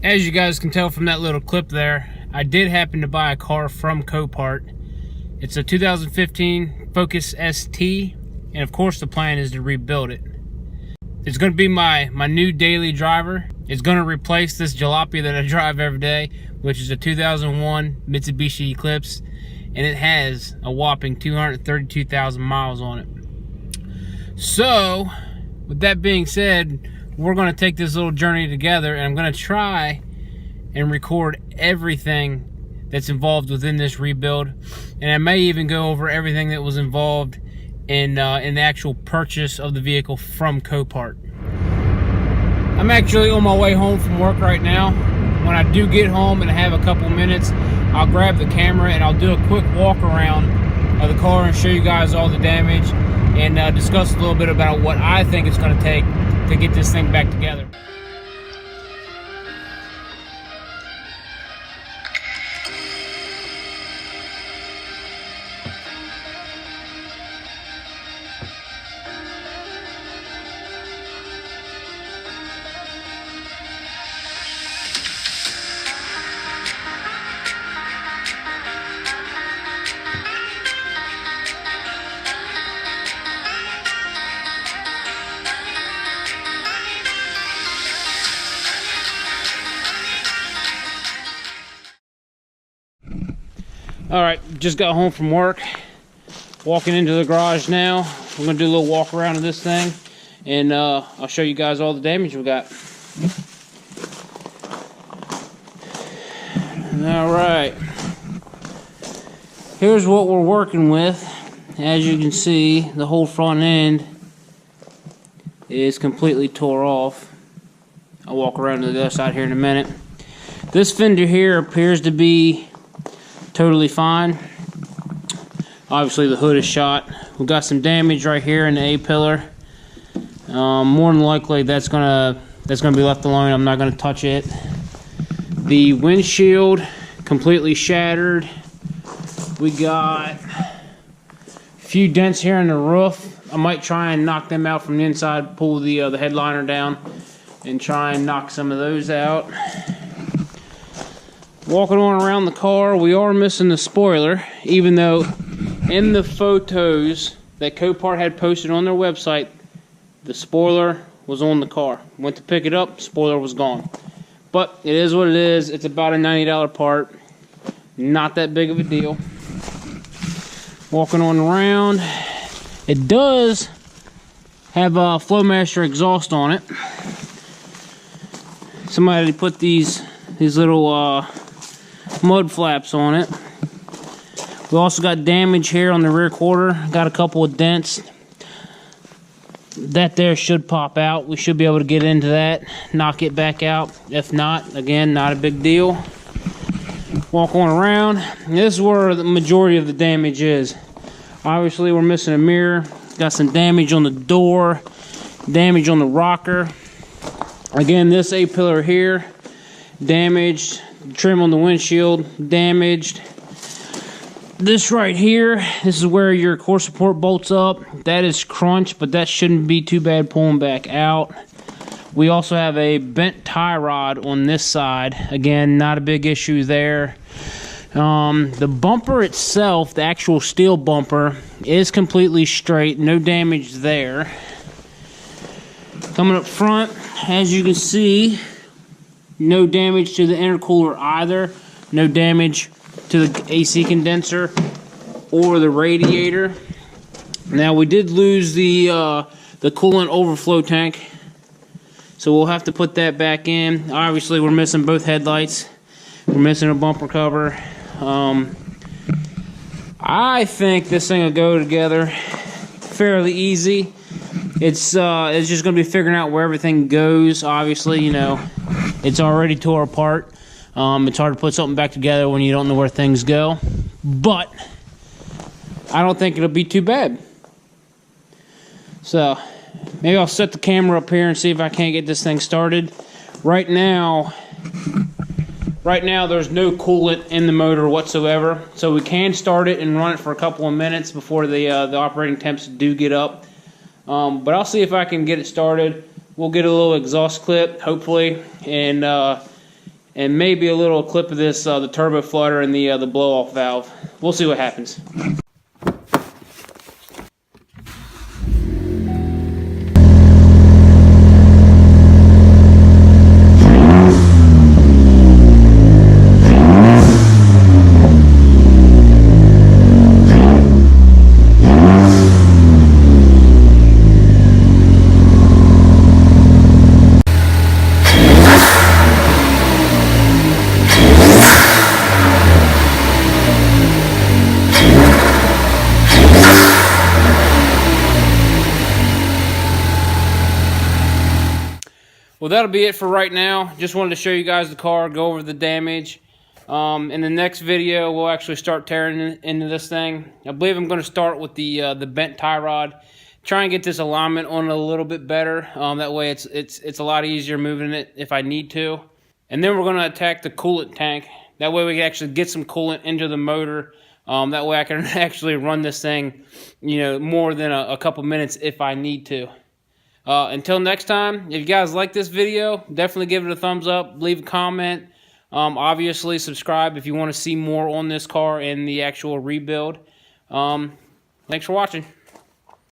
As you guys can tell from that little clip there, I did happen to buy a car from Copart. It's a 2015 Focus ST, and of course the plan is to rebuild it. It's going to be my new daily driver. It's going to replace this jalopy that I drive every day, which is a 2001 Mitsubishi Eclipse, and it has a whopping 232,000 miles on it. So, with that being said, we're going to take this little journey together, and I'm going to try and record everything that's involved within this rebuild, and I may even go over everything that was involved in the actual purchase of the vehicle from Copart. I'm actually on my way home from work right now. When I do get home and I have a couple minutes, I'll grab the camera and I'll do a quick walk around of the car and show you guys all the damage and discuss a little bit about what I think it's going to take to get this thing back together. Alright, just got home from work. Walking into the garage now. We're going to do a little walk around of this thing. And I'll show you guys all the damage we got. Alright. Here's what we're working with. As you can see, the whole front end is completely tore off. I'll walk around to the other side here in a minute. This fender here appears to be totally fine. Obviously the hood is shot. We've got some damage right here in the A-pillar. More than likely that's gonna be left alone. I'm not gonna touch it. The windshield completely shattered. We got a few dents here in the roof. I might try and knock them out from the inside, pull the headliner down and try and knock some of those out. Walking on around the car, we are missing the spoiler, even though in the photos that Copart had posted on their website, the spoiler was on the car. Went to pick it up, spoiler was gone. But it is what it is. It's about a $90 part. Not that big of a deal. Walking on around. It does have a Flowmaster exhaust on it. Somebody put these little mud flaps on it. We also got damage here on the rear quarter. Got a couple of dents. That there should pop out. We should be able to get into that, knock it back out. If not, again, not a big deal. Walk on around. This is where the majority of the damage is. Obviously, we're missing a mirror. Got some damage on the door. Damage on the rocker. Again, this A-pillar here, damaged. Trim on the windshield, damaged. This right here, this is where your core support bolts up. That is crunched, but that shouldn't be too bad pulling back out. We also have a bent tie rod on this side. Again, not a big issue there. The bumper itself, the actual steel bumper, is completely straight. No damage there. Coming up front, as you can see, no damage to the intercooler either. No damage to the AC condenser or the radiator. Now we did lose the coolant overflow tank, so we'll have to put that back in. Obviously, we're missing both headlights. We're missing a bumper cover. I think this thing will go together fairly easy. It's just going to be figuring out where everything goes. Obviously, you know, it's already tore apart. It's hard to put something back together when you don't know where things go. But I don't think it'll be too bad. So maybe I'll set the camera up here and see if I can't get this thing started. Right now there's no coolant in the motor whatsoever. So we can start it and run it for a couple of minutes before the operating temps do get up. But I'll see if I can get it started. We'll get a little exhaust clip, hopefully, and and maybe a little clip of this, the turbo flutter and the blow-off valve. We'll see what happens. Well, that'll be it for right now. Just wanted to show you guys the car, go over the damage. In the next video, we'll actually start tearing into this thing. I believe I'm going to start with the bent tie rod. Try and get this alignment on it a little bit better. That way it's a lot easier moving it if I need to. And then we're going to attack the coolant tank. That way we can actually get some coolant into the motor. That way I can actually run this thing, more than a couple minutes if I need to. Until next time, if you guys like this video, definitely give it a thumbs up, leave a comment. Obviously, subscribe if you want to see more on this car and the actual rebuild. Thanks for watching.